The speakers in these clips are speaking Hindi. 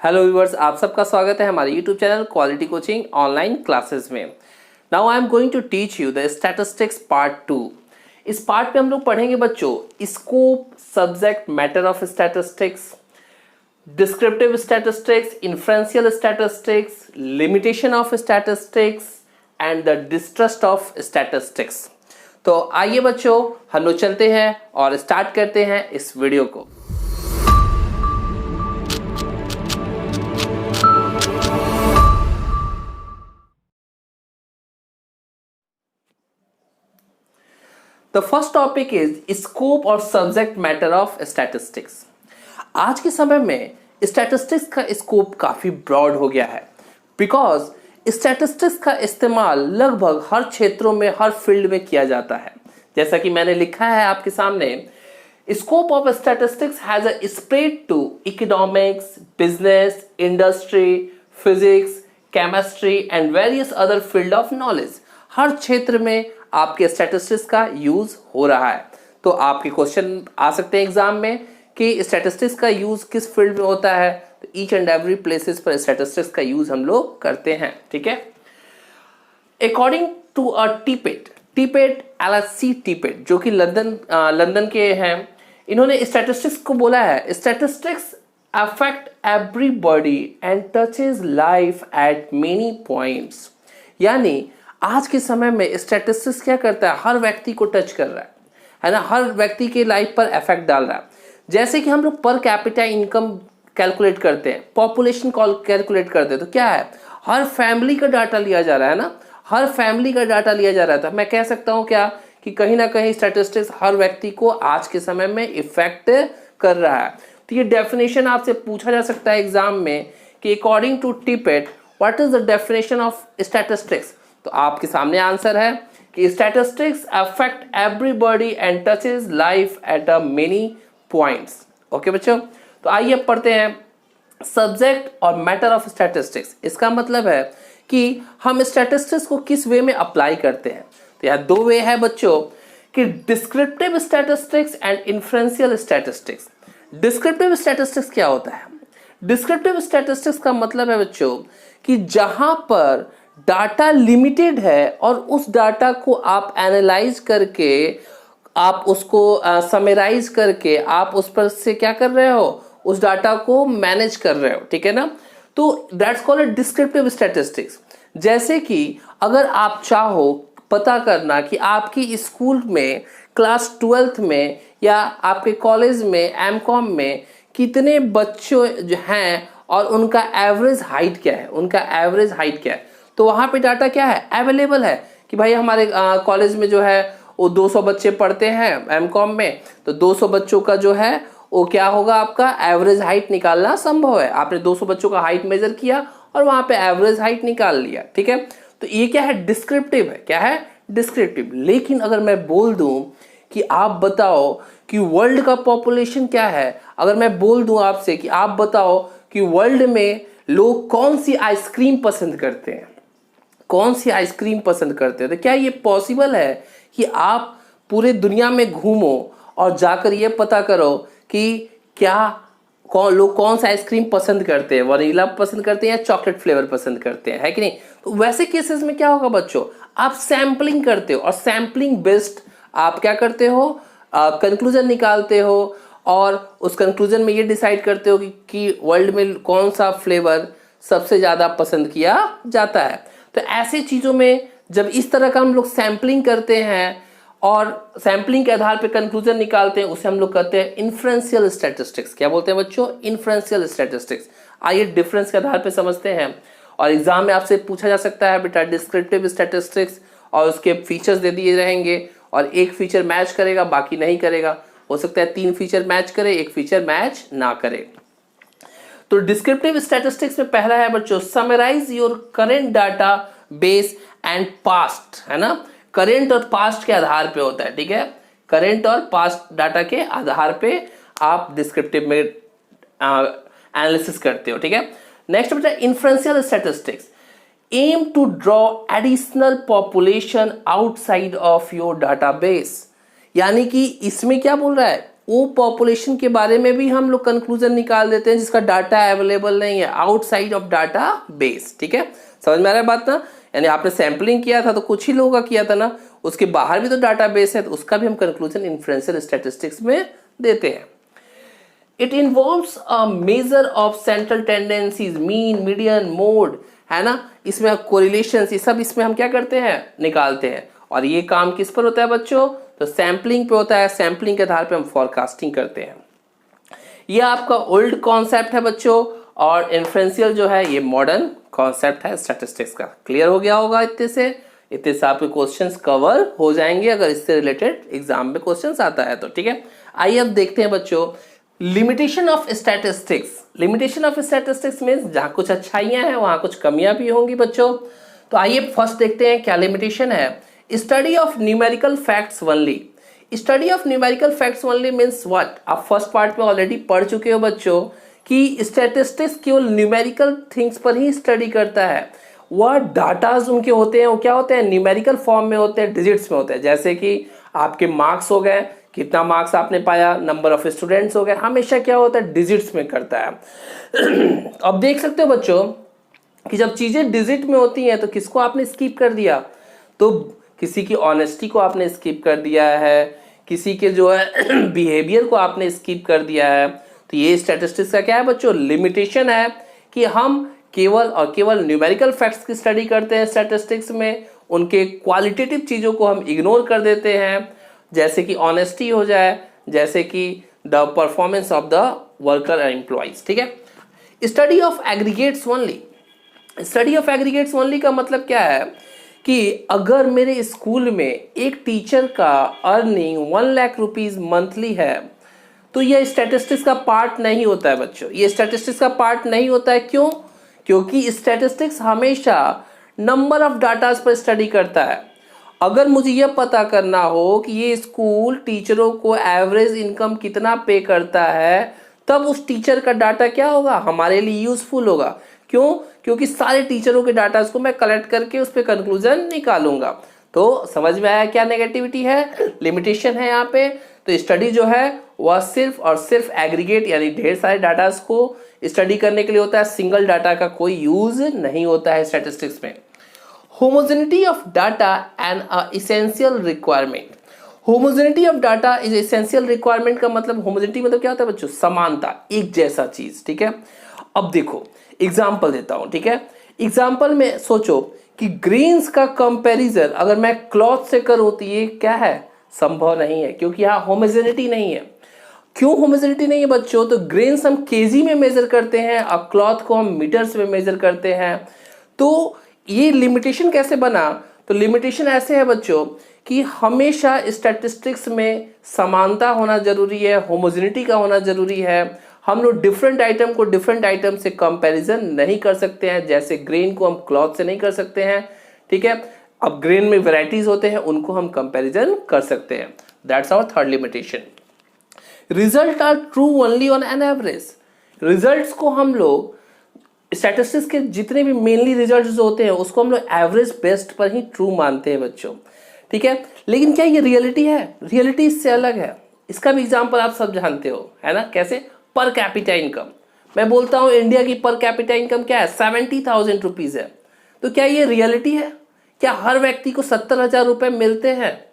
हेलो व्यूअर्स, आप सबका स्वागत है हमारे YouTube channel Quality Coaching online classes में। Now I am going to teach you the statistics part 2। इस पार्ट पे हम लोग पढ़ेंगे बच्चों scope, subject matter of statistics, descriptive statistics, inferential statistics, limitation of statistics and the distrust of statistics. तो आइए बच्चों, हम लोग चलते हैं और स्टार्ट करते हैं इस वीडियो को। The first topic is scope और सब्जेक्ट मैटर ऑफ स्टैटिस्टिक्स। आज के समय में स्टैटिस्टिक्स का स्कोप काफी ब्रॉड हो गया है, बिकॉज स्टैटिस्टिक्स का इस्तेमाल लगभग हर क्षेत्रों में, हर फील्ड में किया जाता है। जैसा कि मैंने लिखा है आपके सामने, scope of statistics has a spread to economics, business, industry, physics, chemistry and various other field of knowledge. हर क्षेत्र में आपके स्टैटिस्टिक्स का यूज हो रहा है। तो आपके क्वेश्चन आ सकते हैं एग्जाम में कि स्टैटिस्टिक्स का यूज किस फील्ड में होता है। तो ईच एंड एवरी प्लेसेस पर स्टैटिस्टिक्स का यूज हम लोग करते हैं, ठीक है। अकॉर्डिंग टू अ टीपेट LSC टीपेट, जो कि लंदन के हैं, इन्होंने स्टैटिस्टिक्स को बोला है statistics affect everybody and touches life eight many points. यानी आज के समय में स्टैटिस्टिक्स क्या करता है, हर व्यक्ति को टच कर रहा है ना, हर व्यक्ति के लाइफ पर इफेक्ट डाल रहा है। जैसे कि हम लोग पर कैपिटा इनकम कैलकुलेट करते हैं, पॉपुलेशन कैलकुलेट करते हैं, तो क्या है, हर फैमिली का डाटा लिया जा रहा है ना, हर फैमिली का डाटा लिया जा रहा था। मैं कह सकता हूँ क्या कि कहीं ना कहीं स्टैटिस्टिक्स हर व्यक्ति को आज के समय में इफेक्ट कर रहा है। तो ये डेफिनेशन आपसे पूछा जा सकता है एग्जाम में कि according to Tippett what is the definition of statistics. तो आपके सामने आंसर है कि statistics affect everybody and touches life at a many points. Okay बच्चों, तो आइए पढ़ते हैं सब्जेक्ट और मैटर ऑफ स्टैटिस्टिक्स। इसका मतलब है कि हम स्टैटिस्टिक्स को किस वे में अप्लाई करते हैं। तो यह दो वे है बच्चों कि descriptive statistics and inferential statistics. Descriptive statistics क्या होता है? डिस्क्रिप्टिव स्टैटिस्टिक्स का मतलब है बच्चों कि जहां पर डाटा लिमिटेड है और उस डाटा को आप एनालाइज करके, आप उसको समराइज करके, आप उस पर से क्या कर रहे हो, उस डाटा को मैनेज कर रहे हो, ठीक है ना। तो दैट्स कॉल्ड डिस्क्रिप्टिव स्टैटिस्टिक्स। जैसे कि अगर आप चाहो पता करना कि आपकी स्कूल में क्लास 12th में या आपके कॉलेज में MCOM में कितने बच्चों जो हैं और उनका एवरेज हाइट क्या है, उनका एवरेज हाइट क्या है, तो वहां पे डाटा क्या है, अवेलेबल है कि भाई हमारे कॉलेज में जो है वो 200 बच्चे पढ़ते हैं MCOM में, तो 200 बच्चों का जो है वो क्या होगा, आपका एवरेज हाइट निकालना संभव है। आपने 200 बच्चों का हाइट मेजर किया और वहां पे एवरेज हाइट निकाल लिया, ठीक है। तो ये क्या है, डिस्क्रिप्टिव है। क्या है, डिस्क्रिप्टिव। लेकिन अगर मैं बोल दूं कि आप बताओ कि वर्ल्ड का पॉपुलेशन क्या है, अगर मैं बोल दूं आपसे कि आप बताओ कि वर्ल्ड में लोग कौन सी आइसक्रीम पसंद करते हैं, कौन सी आइसक्रीम पसंद करते हैं, तो क्या ये पॉसिबल है कि आप पूरे दुनिया में घूमो और जाकर ये पता करो कि क्या लोग कौन सा आइसक्रीम पसंद करते हैं, वनीला पसंद करते हैं या चॉकलेट फ्लेवर पसंद करते हैं, है कि नहीं। तो वैसे केसेस में क्या होगा बच्चों, आप सैम्पलिंग करते हो और सैम्पलिंग बेस्ड आप क्या करते हो, कंक्लूजन निकालते हो और उस कंक्लूजन में ये डिसाइड करते हो कि वर्ल्ड में कौन सा फ्लेवर सबसे ज्यादा पसंद किया जाता है। तो ऐसे चीजों में जब इस तरह का हम लोग सैम्पलिंग करते हैं और सैम्पलिंग के आधार पर कंक्लूजन निकालते हैं, उसे हम लोग कहते हैं इन्फ्रेंशियल स्टैटिस्टिक्स। क्या बोलते हैं बच्चों, इन्फ्रेंशियल स्टैटिस्टिक्स। आइए डिफरेंस के आधार पर समझते हैं और एग्जाम में आपसे पूछा जा सकता है बेटा डिस्क्रिप्टिव स्टैटिस्टिक्स, और उसके फीचर्स दे दिए रहेंगे और एक फीचर मैच करेगा बाकी नहीं करेगा। हो सकता है 3 फीचर मैच करे, एक फीचर मैच ना करे। तो डिस्क्रिप्टिव स्टैटिस्टिक्स में पहला है बच्चों summarise your current database and past, है ना। करेंट और पास्ट के आधार पे होता है, ठीक है। करेंट और पास्ट डाटा के आधार पे आप डिस्क्रिप्टिव में एनालिसिस करते हो, ठीक है। नेक्स्ट बेटा inferential statistics aim to draw additional population outside of your database. यानी कि इसमें क्या बोल रहा है, वो पॉपुलेशन के बारे में भी हम लोग कंक्लूजन निकाल देते हैं जिसका डाटा अवेलेबल नहीं है आउटसाइड ऑफ डाटा बेस। ठीक है, समझ में आ रहा है बात ना? यानी आपने सैंपलिंग किया था तो कुछ ही लोगों का किया था ना, उसके बाहर भी तो डाटा बेस है, तो उसका भी हम कंक्लूजन इन्फ्रेंशियल स्टैटिस्टिक्स में देते हैं। It involves a measure of central tendencies, mean, median, mode, है ना, इसमें कोरिलेशन, ये सब इसमें हम क्या करते हैं, निकालते हैं। और ये काम किस पर होता है बच्चों? तो सैंपलिंग पे होता है। सैंपलिंग के आधार पे हम फॉरकास्टिंग करते हैं। ये आपका ओल्ड कॉन्सेप्ट है बच्चों, और इन्फ्रेंशियल जो है ये मॉडर्न कॉन्सेप्ट है स्टैटिस्टिक्स का। क्लियर हो गया होगा? इतने से आपके क्वेश्चंस कवर हो जाएंगे अगर इससे रिलेटेड एग्जाम में क्वेश्चंस आता है तो। ठीक है, आइए अब देखते हैं बच्चों limitation of statistics. Limitation of statistics means जहां कुछ अच्छाइयां हैं वहां कुछ कमियां भी होंगी बच्चों। तो आइए फर्स्ट देखते हैं क्या लिमिटेशन है। Study of numerical facts only. Study of numerical facts only means what? आप फर्स्ट पार्ट में ऑलरेडी पढ़ चुके हो बच्चों कि स्टैटिस्टिक्स केवल न्यूमेरिकल थिंग्स पर ही स्टडी करता है। वह डाटाज उनके होते हैं वो क्या होते हैं? न्यूमेरिकल फॉर्म में होते हैं, डिजिट्स में होते हैं। जैसे कि आपके मार्क्स हो गए, कितना मार्क्स आपने पाया, नंबर ऑफ स्टूडेंट्स हो गए, हमेशा क्या होता है? डिजिट्स में करता है। अब देख सकते हो बच्चों कि जब चीजें डिजिट में होती हैं तो किसको आपने स्किप कर दिया? तो किसी की ऑनेस्टी को आपने स्किप कर दिया है, किसी के जो है बिहेवियर को आपने स्किप कर दिया है। तो ये स्टैटिस्टिक्स का क्या है बच्चों? लिमिटेशन है कि हम केवल और केवल न्यूमेरिकल फैक्ट्स की स्टडी करते हैं स्टैटिस्टिक्स में, उनके क्वालिटेटिव चीज़ों को हम इग्नोर कर देते हैं, जैसे कि ऑनेस्टी हो जाए, जैसे कि the performance of the worker and employees. ठीक है, study of aggregates only. Study of aggregates only का मतलब क्या है कि अगर मेरे स्कूल में एक टीचर का अर्निंग 1 लाख रुपीज मंथली है तो यह स्टैटिस्टिक्स का पार्ट नहीं होता है बच्चों। ये स्टैटिस्टिक्स का पार्ट नहीं होता है। क्यों? क्योंकि स्टैटिस्टिक्स हमेशा नंबर ऑफ डाटाज पर स्टडी करता है। अगर मुझे यह पता करना हो कि ये स्कूल टीचरों को एवरेज इनकम कितना पे करता है, तब उस टीचर का डाटा क्या होगा? हमारे लिए यूजफुल होगा। क्यों? क्योंकि सारे टीचरों के डाटा को मैं कलेक्ट करके उस पर कंक्लूजन निकालूंगा। तो समझ में आया क्या नेगेटिविटी है, लिमिटेशन है यहाँ पे? तो स्टडी जो है वह सिर्फ और सिर्फ एग्रीगेट यानी ढेर सारे डाटास को स्टडी करने के लिए होता है। सिंगल डाटा का कोई यूज नहीं होता है स्टैटिस्टिक्स में। Homogeneity of data and essential requirement. Homogeneity of data is essential requirement का मतलब, होमोजेनिटी मतलब क्या होता है बच्चों? समानता, एक जैसा चीज। ठीक है, अब देखो एग्जाम्पल देता हूं। ठीक है, एग्जाम्पल में सोचो कि ग्रेन्स का कंपैरिजन अगर मैं क्लॉथ से करूं तो ये क्या है? संभव नहीं है, क्योंकि यहाँ होमोजेनिटी नहीं है। क्यों होमोजेनिटी नहीं है बच्चों? तो ग्रेन्स हम केजी में मेजर करते हैं और क्लॉथ को हम मीटर्स में मेजर करते हैं। तो ये लिमिटेशन कैसे बना? तो लिमिटेशन ऐसे है बच्चों कि हमेशा स्टैटिस्टिक्स में समानता होना जरूरी है, होमोजेनिटी का होना जरूरी है। हम लोग डिफरेंट आइटम को डिफरेंट आइटम से कंपैरिजन नहीं कर सकते हैं, जैसे ग्रेन को हम क्लॉथ से नहीं कर सकते हैं। ठीक है, अब ग्रेन में वैरायटीज होते हैं, उनको हम कंपैरिजन कर सकते हैं। That's our third limitation. Result are true only on an average. Results को हम लोग स्टैटिस्टिक्स के जितने भी मेनली रिजल्ट्स होते हैं उसको हम लोग एवरेज बेस्ट पर ही ट्रू मानते हैं बच्चों। ठीक है, लेकिन क्या ये रियलिटी है? रियलिटी इससे अलग है। इसका भी एग्जांपल आप सब जानते हो, है ना? कैसे? Per capita income. मैं बोलता हूं इंडिया की पर कैपिटा इनकम क्या है? 70,000 रुपीज है। तो क्या ये रियलिटी है? क्या हर व्यक्ति को 70,000 रुपए मिलते हैं?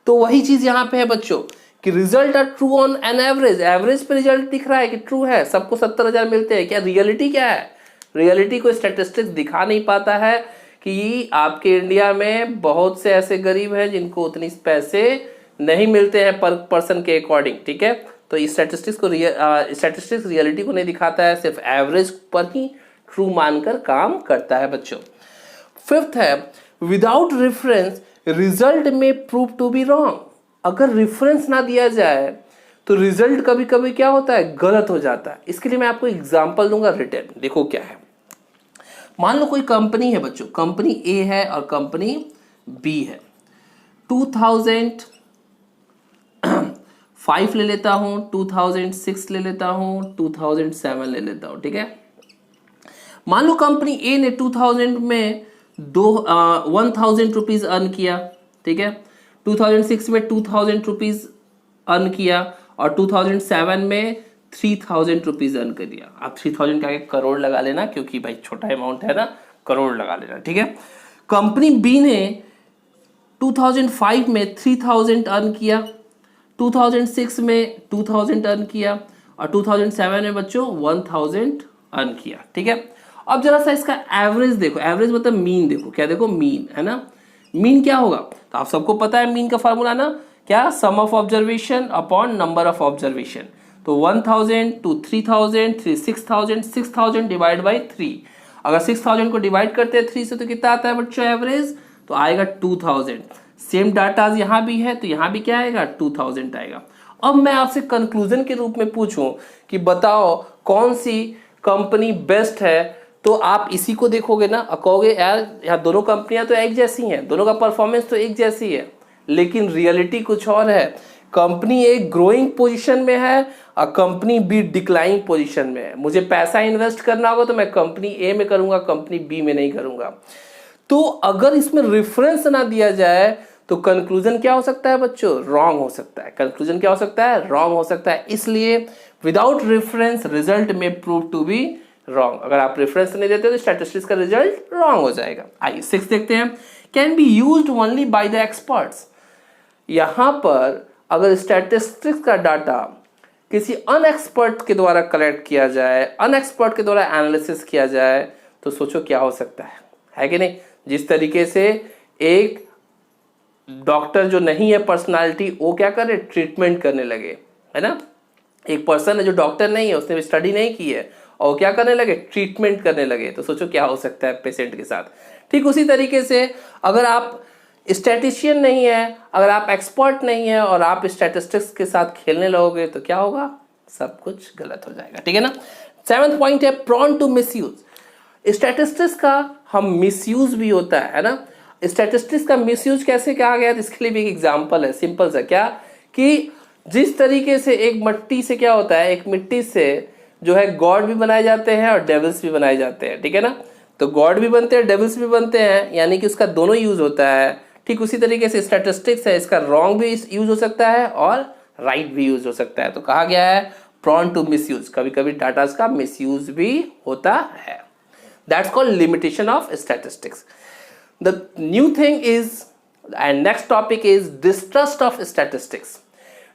तो वही चीज यहां पे है बच्चों कि result are true on an average. Average पे रिजल्ट दिख रहा है कि ट्रू है, सबको 70,000 मिलते हैं। क्या रियलिटी क्या है? रियलिटी को स्टैटिस्टिक्स दिखा नहीं पाता है कि आपके इंडिया में बहुत से ऐसे गरीब हैं जिनको उतनी पैसे नहीं मिलते हैं पर पर्सन के अकॉर्डिंग। ठीक है, तो स्टैटिस्टिक्स रियलिटी को नहीं दिखाता है, सिर्फ एवरेज पर ही ट्रू मानकर काम करता है बच्चों। फिफ्थ है विदाउट रेफरेंस रिजल्ट में प्रूव टू बी रॉन्ग। अगर रेफरेंस ना दिया जाए तो रिजल्ट कभी कभी क्या होता है? गलत हो जाता है। इसके लिए मैं आपको एग्जांपल दूंगा रिटर्न। देखो क्या है, मान लो कोई कंपनी है बच्चों, कंपनी ए है और कंपनी बी है। 2005 ले लेता हूं, 2006 ले लेता हूं, 2007 ले लेता हूं। ठीक है, मान लो कंपनी ए ने 2000 में 1000 रुपीज अर्न किया। ठीक है, 2006 में 2000 रुपीज अर्न किया और 2007 में 3000 रुपीज अर्न कर दिया। आप 3000 का करोड़ लगा लेना, क्योंकि भाई छोटा अमाउंट है ना, करोड़ लगा लेना, ठीक है। कंपनी बी ने 2005 में 3000 अर्न किया, 2006 में 2000 अर्न किया और 2007 में बच्चों 1000 अर्न किया, ठीक है। अब जरा सा इसका एवरेज देखो, एवरेज मतलब मीन देखो, क्या देखो, मीन है ना। मीन क्या होगा, तो आप सबको पता है मीन का फार्मूला ना, क्या, sum of observation upon number of observation. तो 1000 टू 3000, 6000, 6000 डिवाइड बाई 3। अगर 6000 को डिवाइड करते हैं 3 से तो कितना आता है बच्चों एवरेज, तो आएगा 2000। सेम डाटा यहाँ भी है तो यहाँ भी क्या आएगा, 2000 आएगा। अब मैं आपसे कंक्लूजन के रूप में पूछूं कि बताओ कौन सी कंपनी बेस्ट है, तो आप इसी को देखोगे ना, कहोगे यार यहाँ दोनों कंपनियां तो एक जैसी हैं, दोनों का परफॉर्मेंस तो एक जैसी है, लेकिन रियलिटी कुछ और है। कंपनी ए ग्रोइंग पोजीशन में है और कंपनी बी डिक्लाइनिंग पोजीशन में है। मुझे पैसा इन्वेस्ट करना होगा तो मैं कंपनी ए में करूंगा, कंपनी बी में नहीं करूंगा। तो अगर इसमें रेफरेंस ना दिया जाए तो कंक्लूजन क्या हो सकता है बच्चों, रॉन्ग हो सकता है। कंक्लूजन क्या हो सकता है, रॉन्ग हो सकता है। इसलिए विदाउट रेफरेंस रिजल्ट में प्रूव टू बी रॉन्ग। अगर आप रेफरेंस नहीं देते तो स्टैटिस्टिक्स का रिजल्ट रॉन्ग हो जाएगा। आइए 6 देखते हैं, can be used only by the experts. यहां पर अगर स्टैटिस्टिक्स का डाटा किसी अनएक्सपर्ट के द्वारा कलेक्ट किया जाए, अनएक्सपर्ट के द्वारा एनालिसिस किया जाए, तो सोचो क्या हो सकता है कि नहीं। जिस तरीके से एक डॉक्टर जो नहीं है पर्सनालिटी, वो क्या करे, ट्रीटमेंट करने लगे, है ना। एक पर्सन है जो डॉक्टर नहीं है, उसने स्टडी नहीं की है और क्या करने लगे, ट्रीटमेंट करने लगे, तो सोचो क्या हो सकता है पेशेंट के साथ। ठीक उसी तरीके से अगर आप स्टैटिशियन नहीं है, अगर आप एक्सपर्ट नहीं है और आप स्टैटिस्टिक्स के साथ खेलने लगोगे तो क्या होगा, सब कुछ गलत हो जाएगा, ठीक है ना। 7th पॉइंट है प्रॉन टू मिसयूज। स्टैटिस्टिक्स का हम मिसयूज भी होता है ना। स्टैटिस्टिक्स का मिसयूज कैसे कहा गया, इसके लिए भी एक एग्जांपल है, सिंपल सा, क्या कि जिस तरीके से एक मिट्टी से क्या होता है, एक मिट्टी से जो है गॉड भी बनाए जाते हैं और डेविल्स भी बनाए जाते हैं, ठीक है ना। तो गॉड भी बनते हैं, डेविल्स भी बनते हैं, यानी कि उसका दोनों यूज होता है। ठीक उसी तरीके से स्टैटिस्टिक्स है, इसका रॉन्ग भी यूज हो सकता है और राइट भी यूज हो सकता है। तो कहा गया है प्रॉन टू मिसयूज, कभी कभी डाटा का मिसयूज भी होता है। That's called limitation of statistics. The new thing is, and next topic is distrust of statistics.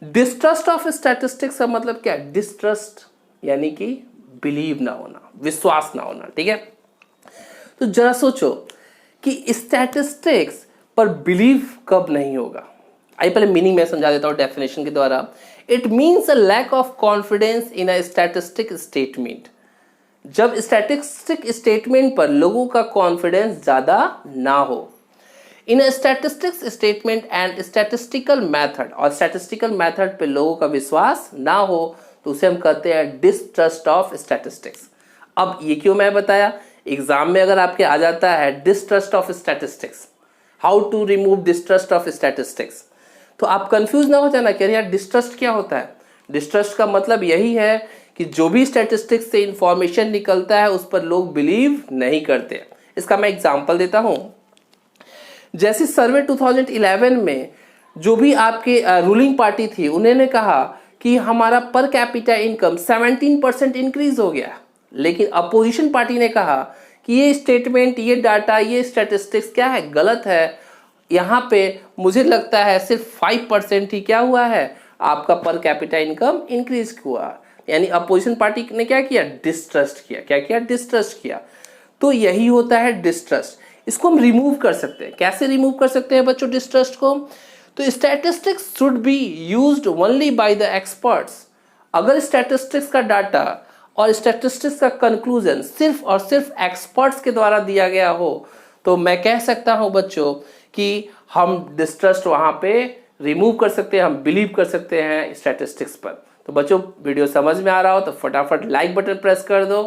Distrust of statistics का मतलब क्या है, distrust यानी कि बिलीव ना होना, विश्वास ना होना, ठीक है। तो जरा सोचो कि स्टैटिस्टिक्स पर बिलीव कब नहीं होगा। आइए पहले मीनिंग में समझा देता हूं डेफिनेशन के द्वारा। It means a lack of confidence in a statistic statement. जब स्टैटिस्टिक स्टेटमेंट पर लोगों का कॉन्फिडेंस ज्यादा ना हो। In a statistics statement and statistical method, और स्टैटिस्टिकल मेथड पे लोगों का विश्वास ना हो तो उसे हम कहते हैं डिस्ट्रस्ट ऑफ स्टैटिस्टिक्स। अब ये क्यों मैं बताया, एग्जाम में अगर आपके आ जाता है distrust of statistics, how to remove distrust of statistics, तो आप कंफ्यूज ना हो जाना कि यार डिस्ट्रस्ट क्या होता है। डिस्ट्रस्ट का मतलब यही है कि जो भी स्टैटिस्टिक्स से इंफॉर्मेशन निकलता है उस पर लोग बिलीव नहीं करते। इसका मैं एग्जांपल देता हूं। जैसे सर्वे 2011 में जो भी आपके रूलिंग पार्टी थी, उन्होंने कहा कि हमारा पर कैपिटा इनकम 17% इंक्रीज हो गया, लेकिन अपोजिशन पार्टी ने कहा कि ये स्टेटमेंट, ये डाटा, ये स्टैटिस्टिक्स क्या है, गलत है। यहाँ पे मुझे लगता है सिर्फ 5% ही क्या हुआ है, आपका पर कैपिटा इनकम इंक्रीज हुआ। यानी अपोजिशन पार्टी ने क्या किया, डिस्ट्रस्ट किया। क्या किया, डिस्ट्रस्ट किया। तो यही होता है डिस्ट्रस्ट। इसको हम रिमूव कर सकते हैं। कैसे रिमूव कर सकते हैं बच्चों डिस्ट्रस्ट को, तो statistics should be used only by the experts. अगर स्टैटिस्टिक्स का डाटा और स्टैटिस्टिक्स का कंक्लूजन सिर्फ और सिर्फ एक्सपर्ट्स के द्वारा दिया गया हो तो मैं कह सकता हूं बच्चों कि हम डिस्ट्रस्ट वहां पे रिमूव कर सकते हैं, हम बिलीव कर सकते हैं स्टैटिस्टिक्स पर। तो बच्चों वीडियो समझ में आ रहा हो तो फटाफट लाइक बटन प्रेस कर दो।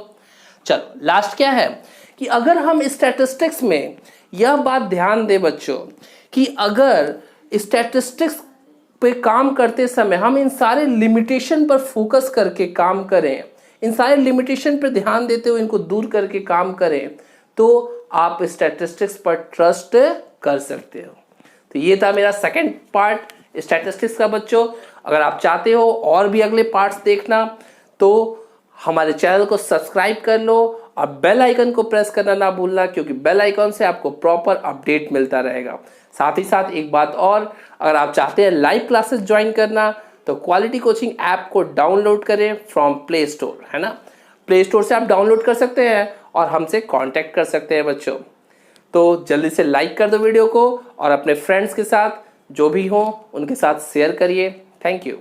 चलो लास्ट क्या है कि अगर हम स्टैटिस्टिक्स में यह बात ध्यान दें बच्चों कि अगर स्टैटिस्टिक्स पे काम करते समय हम इन सारे लिमिटेशन पर फोकस करके काम करें, इन सारे लिमिटेशन पर ध्यान देते हुए इनको दूर करके काम करें, तो आप स्टैटिस्टिक्स पर ट्रस्ट कर सकते हो। तो ये था मेरा सेकंड पार्ट स्टैटिस्टिक्स का बच्चों। अगर आप चाहते हो और भी अगले पार्ट्स देखना तो हमारे चैनल को सब्सक्राइब कर लो और बेल आइकन को प्रेस करना ना भूलना, क्योंकि बेल आइकन से आपको प्रॉपर अपडेट मिलता रहेगा। साथ ही साथ एक बात और, अगर आप चाहते हैं लाइव क्लासेस ज्वाइन करना तो क्वालिटी कोचिंग ऐप को डाउनलोड करें फ्रॉम प्ले स्टोर, है ना। प्ले स्टोर से आप डाउनलोड कर सकते हैं और हमसे कांटेक्ट कर सकते हैं बच्चों। तो जल्दी से लाइक कर दो वीडियो को और अपने फ्रेंड्स के साथ जो भी हो उनके साथ शेयर करिए। Thank you.